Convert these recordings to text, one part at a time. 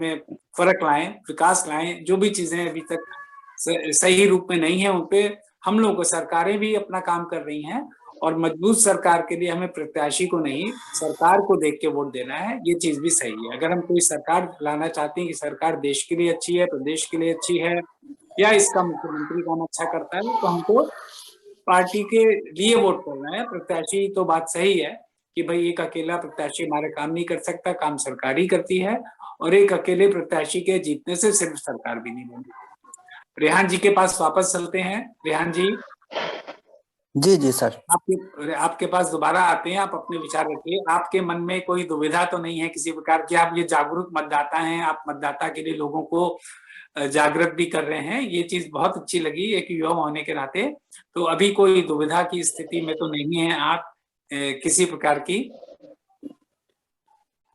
में फर्क लाएं, विकास लाएं। जो भी चीजें अभी तक सही रूप में नहीं है, उन पे हम लोग को, सरकारें भी अपना काम कर रही हैं, और मजबूत सरकार के लिए हमें प्रत्याशी को नहीं, सरकार को देख के वोट देना है। ये चीज भी सही है। अगर हम कोई सरकार लाना चाहते हैं कि सरकार देश के लिए अच्छी है, प्रदेश के लिए अच्छी है, या इसका मुख्यमंत्री काम अच्छा करता है, तो हमको पार्टी के लिए वोट करना है। प्रत्याशी तो बात सही है कि भाई एक अकेला प्रत्याशी हमारे काम नहीं कर सकता, काम सरकार ही करती है, और एक अकेले प्रत्याशी के जीतने से सिर्फ सरकार भी नहीं बनी। रेहान जी के पास वापस चलते हैं। रेहान जी, जी जी सर, आपके पास दोबारा आते हैं। आप अपने विचार रखिए। आपके मन में कोई दुविधा तो नहीं है किसी प्रकार की? आप ये जागरूक मतदाता हैं, आप मतदाता के लिए लोगों को जागृत भी कर रहे हैं। ये चीज बहुत अच्छी लगी एक युवा होने के नाते। तो अभी कोई दुविधा की स्थिति में तो नहीं है आप किसी प्रकार की?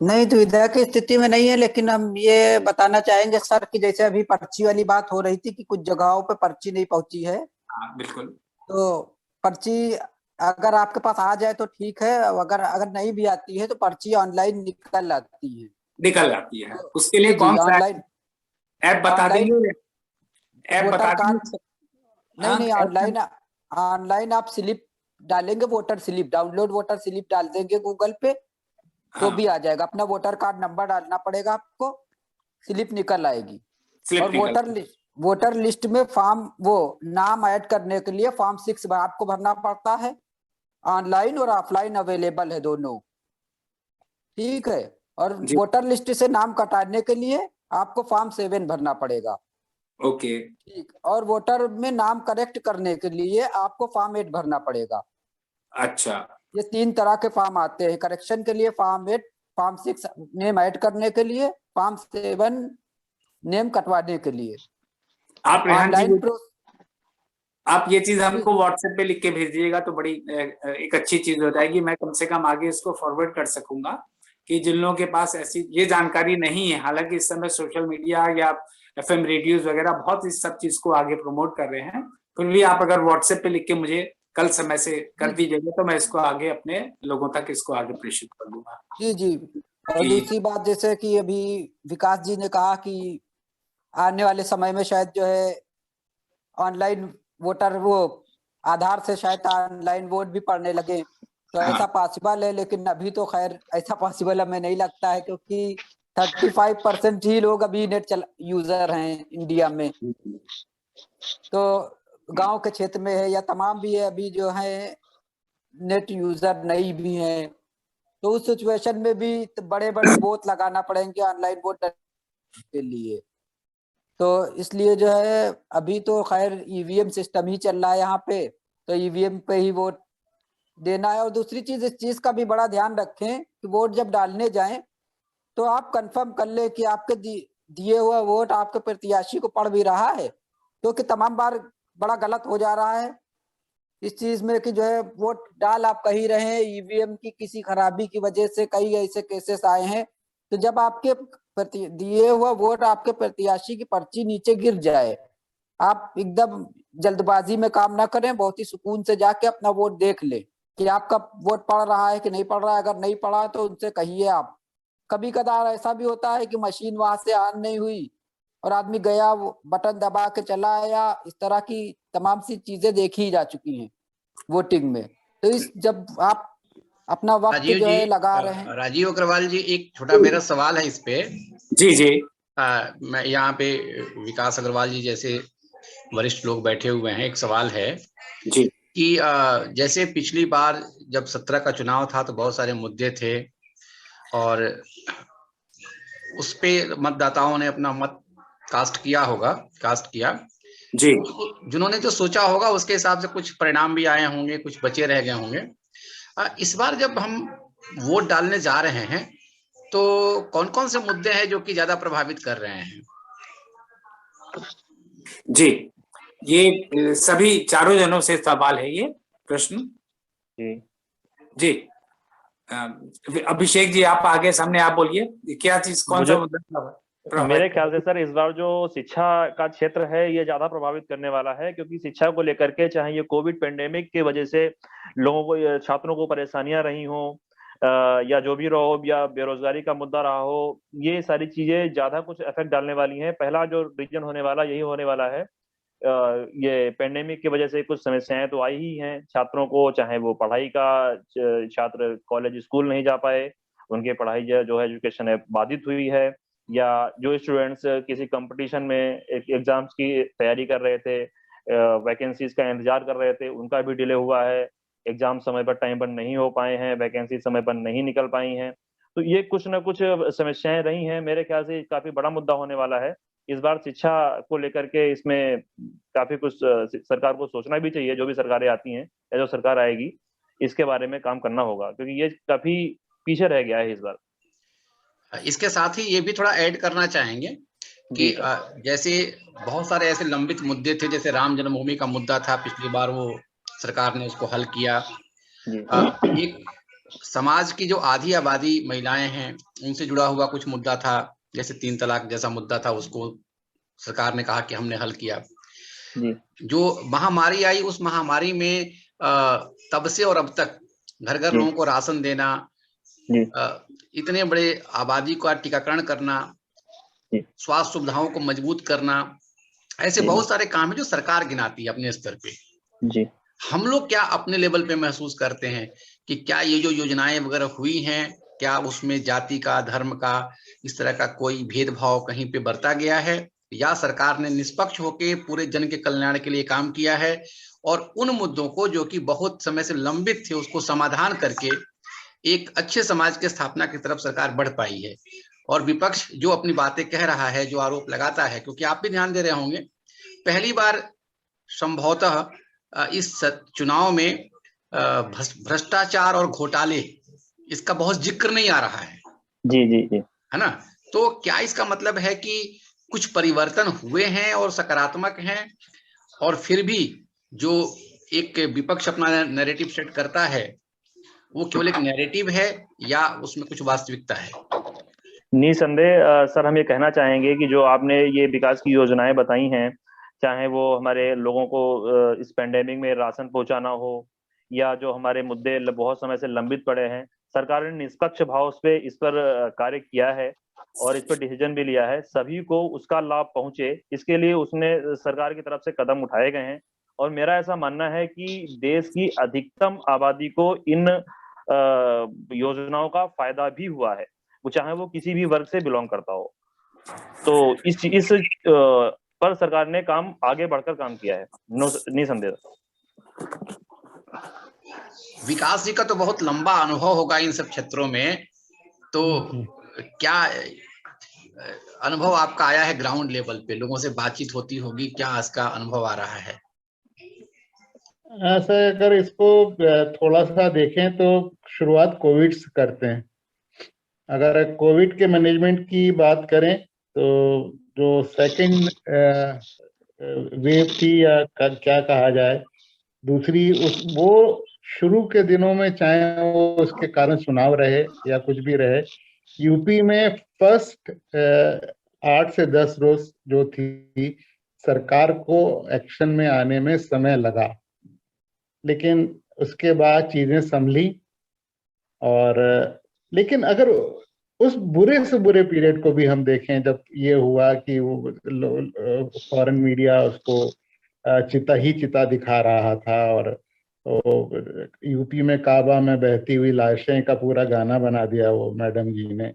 नहीं, दुविधा की स्थिति में नहीं है, लेकिन हम ये बताना चाहेंगे सर कि जैसे अभी पर्ची वाली बात हो रही थी कि कुछ जगहों पे पर्ची नहीं पहुंची है। हाँ बिल्कुल। तो पर्ची अगर आपके पास आ जाए तो ठीक है, अगर अगर नहीं भी आती है तो पर्ची ऑनलाइन निकल आती है। निकल आती है। तो उसके लिए जी कौन जी, सा ऑनलाइन ऐप बता देंगे? ऐप वोटर बता कार्ड, देंगे? नहीं हाँ, नहीं, ऑनलाइन ऑनलाइन आप स्लिप डालेंगे, voter slip, download voter slip डाल देंगे गूगल पे तो हाँ, भी आ जाएगा। अपना वोटर कार्ड नंबर डालना पड़ेगा आपको, स्लिप निकल आएगी। स्लिप और निकल। वोटर लिस्ट में फॉर्म, वो नाम ऐड करने के लिए फॉर्म 6 आपको भरना पड़ता है। ऑनलाइन और ऑफलाइन अवेलेबल है दोनों, ठीक है। और जी, वोटर लिस्ट से नाम कटाने के लिए आपको फॉर्म 7 भरना पड़ेगा, ओके। ठीक। और वोटर में नाम करेक्ट करने के लिए आपको फॉर्म 8 भरना पड़ेगा। अच्छा, ये 3 तरह के फॉर्म आते हैं, करेक्शन के लिए फॉर्म 8, फॉर्म 6 नेम ऐड करने के लिए, फॉर्म 7 नेम कटवाने के लिए। आप रेहान जी, ऑनलाइन आप ये चीज हमको व्हाट्सएप पे लिख के भेज दीजिएगा तो बड़ी एक अच्छी चीज हो जाएगी। मैं कम से कम आगे इसको फॉरवर्ड कर सकूंगा कि जिन लोगों के पास ऐसी ये जानकारी नहीं है। हालांकि इस समय सोशल मीडिया या एफएम रेडियोज वगैरह बहुत इस सब चीज को आगे प्रमोट कर रहे हैं, फिर भी आप अगर व्हाट्सएप पे लिख के मुझे कल समय से कर दीजिएगा तो मैं इसको आगे अपने लोगों तक इसको आगे प्रेषित कर दूंगा। जी जी। और जी, दूसरी बात, जैसे कि अभी विकास जी ने कहा कि आने वाले समय में शायद जो है ऑनलाइन वोटर, वो आधार से शायद ऑनलाइन वोट भी पड़ने लगे, तो हाँ, ऐसा पॉसिबल है। लेकिन अभी तो खैर ऐसा पॉसिबल हमें नहीं लगता है, क्योंकि 35% ही लोग अभी नेट यूजर हैं इंडिया में। तो गांव के क्षेत्र में है या तमाम भी है अभी जो है नेट यूजर नहीं भी हैं। तो उस सिचुएशन में भी बड़े बड़े बोत लगाना पड़ेंगे ऑनलाइन वोट के लिए। तो इसलिए जो है अभी तो खैर ईवीएम सिस्टम ही चल रहा है यहाँ पे, तो ईवीएम पे ही वोट देना है। और दूसरी चीज, इस चीज का भी बड़ा ध्यान रखें कि वोट जब डालने जाएं तो आप कंफर्म कर ले कि आपके दिए हुआ वोट आपके प्रत्याशी को पड़ भी रहा है, क्योंकि तमाम बार बड़ा गलत हो जा रहा है इस चीज में कि जो है वोट डाल आप कहीं रहे हैं, ईवीएम की किसी खराबी की वजह से कई ऐसे केसेस आए हैं। तो जब आपके दिए हुआ वोट आपके प्रत्याशी की पर्ची नीचे गिर जाए, आप एकदम जल्दबाजी में काम ना करें, बहुत ही सुकून से जाके अपना वोट देख ले कि आपका वोट पड़ रहा है कि नहीं पड़ रहा है। अगर नहीं पड़ा तो उनसे कहिए आप। कभी कदार ऐसा भी होता है कि मशीन वहां से ऑन नहीं हुई और आदमी गया, वो बटन दबा के चला आया, इस तरह की तमाम सी चीजें देखी जा चुकी हैं वोटिंग में। तो इस जब आप अपना वक्त राजीव जो जी, है लगा रहे हैं। राजीव अग्रवाल जी, एक छोटा मेरा सवाल है इस पे। जी, जी। मैं यहाँ पे विकास अग्रवाल जी जैसे वरिष्ठ लोग बैठे हुए हैं, एक सवाल है जी, कि जैसे पिछली बार जब 17 का चुनाव था तो बहुत सारे मुद्दे थे और उस पे मतदाताओं ने अपना मत कास्ट किया। जी। जिन्होंने जो सोचा होगा उसके हिसाब से कुछ परिणाम भी आए होंगे, कुछ बचे रह गए होंगे। इस बार जब हम वोट डालने जा रहे हैं तो कौन कौन से मुद्दे हैं जो कि ज्यादा प्रभावित कर रहे हैं? जी, ये सभी चारों जनों से सवाल है ये प्रश्न। जी जी, अभिषेक जी आप आगे सामने आप बोलिए, क्या चीज कौन सा मुद्दा मेरे ख्याल से सर इस बार जो शिक्षा का क्षेत्र है ये ज्यादा प्रभावित करने वाला है, क्योंकि शिक्षा को लेकर के चाहे ये कोविड पेंडेमिक की वजह से लोगों को, छात्रों को परेशानियां रही हों, या जो भी रहो, या बेरोजगारी का मुद्दा रहा हो, ये सारी चीजें ज्यादा कुछ इफेक्ट डालने वाली हैं। पहला जो रीजन होने वाला यही होने वाला है, ये पेंडेमिक की वजह से कुछ समस्याएं तो आई ही हैं छात्रों को, चाहे वो पढ़ाई का, छात्र कॉलेज स्कूल नहीं जा पाए, उनके पढ़ाई जो है एजुकेशन है बाधित हुई है, या जो स्टूडेंट्स किसी कंपटीशन में एग्जाम्स की तैयारी कर रहे थे, वैकेंसीज का इंतजार कर रहे थे, उनका भी डिले हुआ है, एग्जाम समय पर टाइम पर नहीं हो पाए हैं, वैकेंसी समय पर नहीं निकल पाई हैं। तो ये कुछ ना कुछ समस्याएं रही हैं। मेरे ख्याल से काफी बड़ा मुद्दा होने वाला है इस बार शिक्षा को लेकर के। इसमें काफी कुछ सरकार को सोचना भी चाहिए, जो भी सरकारें आती हैं या जो सरकार आएगी, इसके बारे में काम करना होगा, क्योंकि ये काफी पीछे रह गया है इस बार। इसके साथ ही ये भी थोड़ा ऐड करना चाहेंगे कि जैसे बहुत सारे ऐसे लंबित मुद्दे थे, जैसे राम जन्मभूमि का मुद्दा था, पिछली बार वो सरकार ने उसको हल किया। एक समाज की जो आधी आबादी महिलाएं हैं, उनसे जुड़ा हुआ कुछ मुद्दा था, जैसे 3 तलाक जैसा मुद्दा था, उसको सरकार ने कहा कि हमने हल किया। जो महामारी आई, उस महामारी में तब से और अब तक घर घर लोगों को राशन देना, इतने बड़े आबादी का टीकाकरण करना, स्वास्थ्य सुविधाओं को मजबूत करना, ऐसे बहुत सारे काम है जो सरकार गिनाती है अपने स्तर पे। हम लोग क्या अपने लेवल पे महसूस करते हैं कि क्या ये जो योजनाएं वगैरह हुई हैं, क्या उसमें जाति का, धर्म का, इस तरह का कोई भेदभाव कहीं पे बरता गया है, या सरकार ने निष्पक्ष होकर पूरे जन के कल्याण के लिए काम किया है, और उन मुद्दों को जो कि बहुत समय से लंबित थे उसको समाधान करके एक अच्छे समाज की स्थापना की तरफ सरकार बढ़ पाई है। और विपक्ष जो अपनी बातें कह रहा है, जो आरोप लगाता है, क्योंकि आप भी ध्यान दे रहे होंगे, पहली बार संभवतः इस चुनाव में भ्रष्टाचार और घोटाले, इसका बहुत जिक्र नहीं आ रहा है। जी, है ना? तो क्या इसका मतलब है कि कुछ परिवर्तन हुए हैं और सकारात्मक हैं, और फिर भी जो एक विपक्ष अपना नैरेटिव सेट करता है वो केवल एक नैरेटिव है, या उसमें कुछ वास्तविकता है? निसंदेह सर, हम ये कहना चाहेंगे कि जो आपने ये विकास की योजनाएं बताई हैं, चाहे वो हमारे लोगों को इस पेंडेमिक में राशन पहुंचाना हो, या जो हमारे मुद्दे बहुत समय से लंबित पड़े हैं, सरकार ने निष्पक्ष भाव से इस पर कार्य किया है और इस पर डिसीजन भी लिया है। सभी को उसका लाभ पहुंचे, इसके लिए उसने सरकार की तरफ से कदम उठाए गए हैं। और मेरा ऐसा मानना है कि देश की अधिकतम आबादी को इन योजनाओं का फायदा भी हुआ है, वो चाहे वो किसी भी वर्ग से बिलोंग करता हो। तो इस पर सरकार ने काम आगे बढ़कर काम किया है, निसंदेह। विकास जी का तो बहुत लंबा अनुभव होगा इन सब क्षेत्रों में, तो क्या अनुभव आपका आया है ग्राउंड लेवल पे? लोगों से बातचीत होती होगी, क्या इसका अनुभव आ रहा है? ऐसा अगर इसको थोड़ा सा देखें तो शुरुआत कोविड से करते हैं। अगर कोविड के मैनेजमेंट की बात करें तो जो सेकंड वेव थी, या क्या कहा जाए, दूसरी, वो शुरू के दिनों में, चाहे वो उसके कारण चुनाव रहे या कुछ भी रहे, यूपी में फर्स्ट 8 से 10 रोज जो थी, सरकार को एक्शन में आने में समय लगा, लेकिन उसके बाद चीजें संभली। और लेकिन अगर उस बुरे से बुरे पीरियड को भी हम देखें, जब ये हुआ कि वो फॉरेन मीडिया उसको चिता दिखा रहा था, और यूपी में काबा में बहती हुई लाशें का पूरा गाना बना दिया वो मैडम जी ने।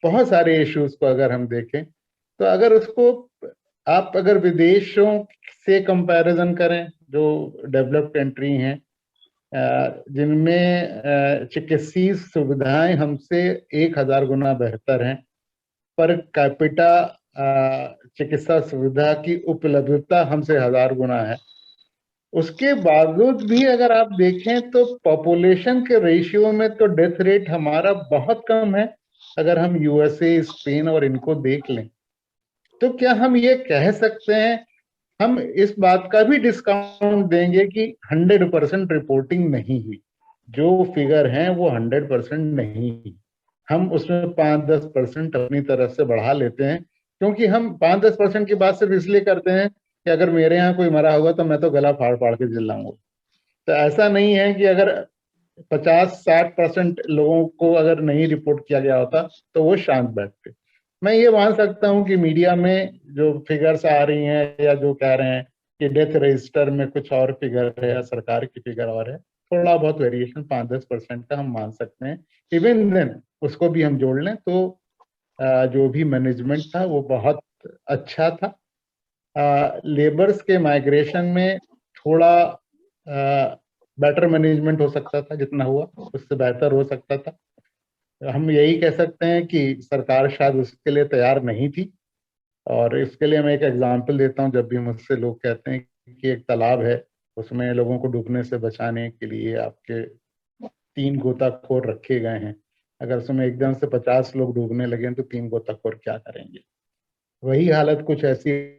बहुत सारे इश्यूज को अगर हम देखें, तो अगर उसको आप अगर विदेशों से कंपैरिजन करें, जो डेवलप्ड कंट्री हैं, जिनमें चिकित्सीय सुविधाएं हमसे 1000 गुना बेहतर हैं, पर कैपिटा चिकित्सा सुविधा की उपलब्धता हमसे 1000 गुना है, उसके बावजूद भी अगर आप देखें तो पॉपुलेशन के रेशियो में तो डेथ रेट हमारा बहुत कम है। अगर हम यूएसए, स्पेन और इनको देख लें, तो क्या हम ये कह सकते हैं, हम इस बात का भी डिस्काउंट देंगे कि 100% रिपोर्टिंग नहीं हुई, जो फिगर हैं वो 100% नहीं हुई, हम उसमें 5-10% अपनी तरफ से बढ़ा लेते हैं, क्योंकि हम 5-10% की बात सिर्फ इसलिए करते हैं कि अगर मेरे यहाँ कोई मरा होगा तो मैं तो गला फाड़ फाड़ के चिल्लाऊंगा। तो ऐसा नहीं है कि अगर 50-60% लोगों को अगर नहीं रिपोर्ट किया गया होता तो वो शांत बैठते। मैं ये मान सकता हूँ कि मीडिया में जो फिगर्स आ रही हैं या जो कह रहे हैं कि डेथ रजिस्टर में कुछ और फिगर है या सरकार की फिगर और है, थोड़ा बहुत वेरिएशन 5-10% का हम मान सकते हैं। इवन देन उसको भी हम जोड़ लें तो जो भी मैनेजमेंट था वो बहुत अच्छा था। लेबर्स के माइग्रेशन में थोड़ा बेटर मैनेजमेंट हो सकता था, जितना हुआ उससे बेहतर हो सकता था। हम यही कह सकते हैं कि सरकार शायद उसके लिए तैयार नहीं थी। और इसके लिए मैं एक एग्जांपल देता हूँ। जब भी मुझसे लोग कहते हैं कि एक तालाब है, उसमें लोगों को डूबने से बचाने के लिए आपके 3 गोताखोर रखे गए हैं, अगर उसमें एकदम से 50 लोग डूबने लगे तो 3 गोताखोर क्या करेंगे? वही हालत कुछ ऐसी